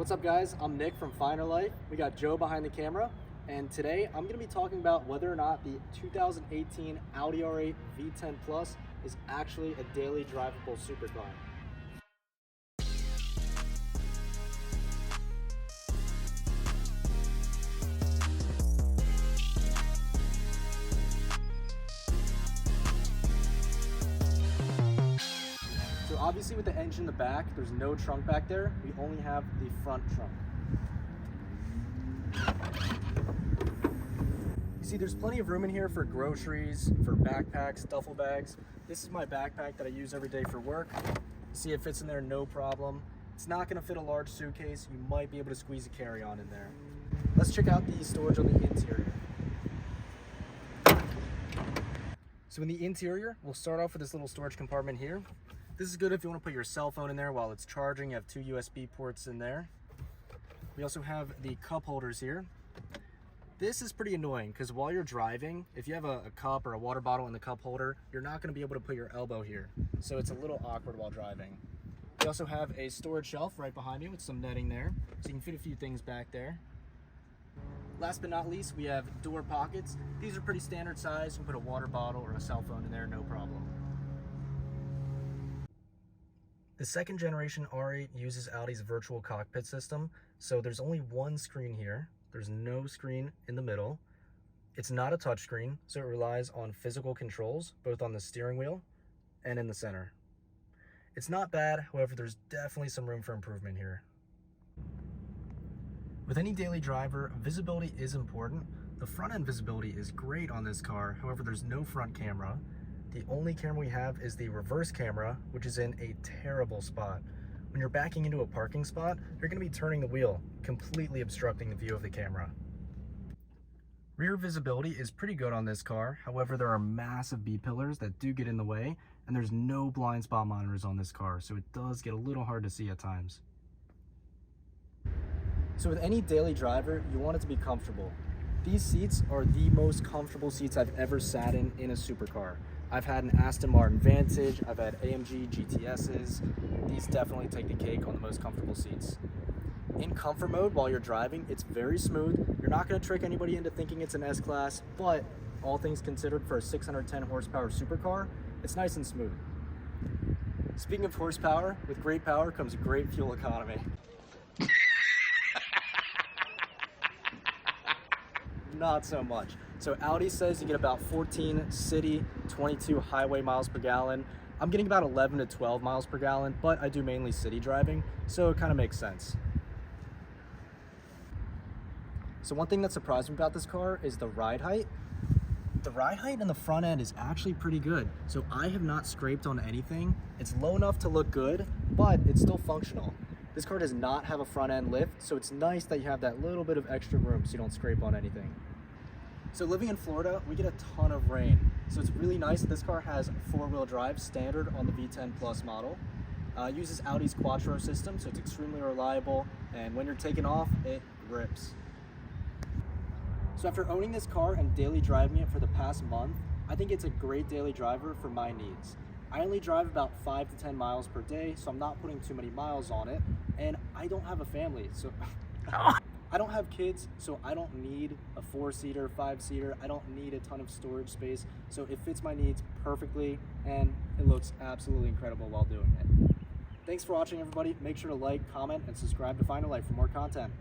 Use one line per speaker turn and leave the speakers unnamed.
What's up guys, I'm Nick from Finer Life. We got Joe behind the camera, and today I'm going to be talking about whether or not the 2018 Audi R8 V10 Plus is actually a daily drivable supercar. So obviously with the engine in the back, there's no trunk back there. We only have the front trunk. You see there's plenty of room in here for groceries, for backpacks, duffel bags. This is my backpack that I use every day for work. See, it fits in there no problem. It's not gonna fit a large suitcase. You might be able to squeeze a carry-on in there. Let's check out the storage on the interior. So in the interior, we'll start off with this little storage compartment here. This is good if you want to put your cell phone in there while it's charging. You have two USB ports in there. We also have the cup holders here. This is pretty annoying because while you're driving, if you have a cup or a water bottle in the cup holder, you're not going to be able to put your elbow here. So it's a little awkward while driving. We also have a storage shelf right behind me with some netting there, so you can fit a few things back there. Last but not least, we have door pockets. These are pretty standard size. You can put a water bottle or a cell phone in there, no problem. The second generation R8 uses Audi's virtual cockpit system, so there's only one screen here. There's no screen in the middle. It's not a touchscreen, so it relies on physical controls, both on the steering wheel and in the center. It's not bad, however, there's definitely some room for improvement here. With any daily driver, visibility is important. The front end visibility is great on this car, however, there's no front camera. The only camera we have is the reverse camera, which is in a terrible spot. When you're backing into a parking spot, you're going to be turning the wheel, completely obstructing the view of the camera. Rear visibility is pretty good on this car. However, there are massive B-pillars that do get in the way, and there's no blind spot monitors on this car, so it does get a little hard to see at times. So with any daily driver, you want it to be comfortable. These seats are the most comfortable seats I've ever sat in a supercar. I've had an Aston Martin Vantage, I've had AMG GTSs. These definitely take the cake on the most comfortable seats. In comfort mode while you're driving, it's very smooth. You're not going to trick anybody into thinking it's an S-Class, but all things considered for a 610 horsepower supercar, it's nice and smooth. Speaking of horsepower, with great power comes great fuel economy. Not so much. So Audi says you get about 14 city, 22 highway miles per gallon. I'm getting about 11 to 12 miles per gallon, but I do mainly city driving, so it kind of makes sense. So one thing that surprised me about this car is the ride height. The ride height in the front end is actually pretty good. So I have not scraped on anything. It's low enough to look good, but it's still functional. This car does not have a front end lift, so it's nice that you have that little bit of extra room so you don't scrape on anything. So living in Florida, we get a ton of rain. So it's really nice that this car has four-wheel drive standard on the V10 Plus model. Uses Audi's Quattro system, so it's extremely reliable, and when you're taking off, it rips. So after owning this car and daily driving it for the past month, I think it's a great daily driver for my needs. I only drive about 5 to 10 miles per day, so I'm not putting too many miles on it, and I don't have a family, so I don't have kids, so I don't need a 4-seater, 5-seater. I don't need a ton of storage space, so it fits my needs perfectly, and it looks absolutely incredible while doing it. Thanks for watching, everybody. Make sure to like, comment, and subscribe to Finer Life for more content.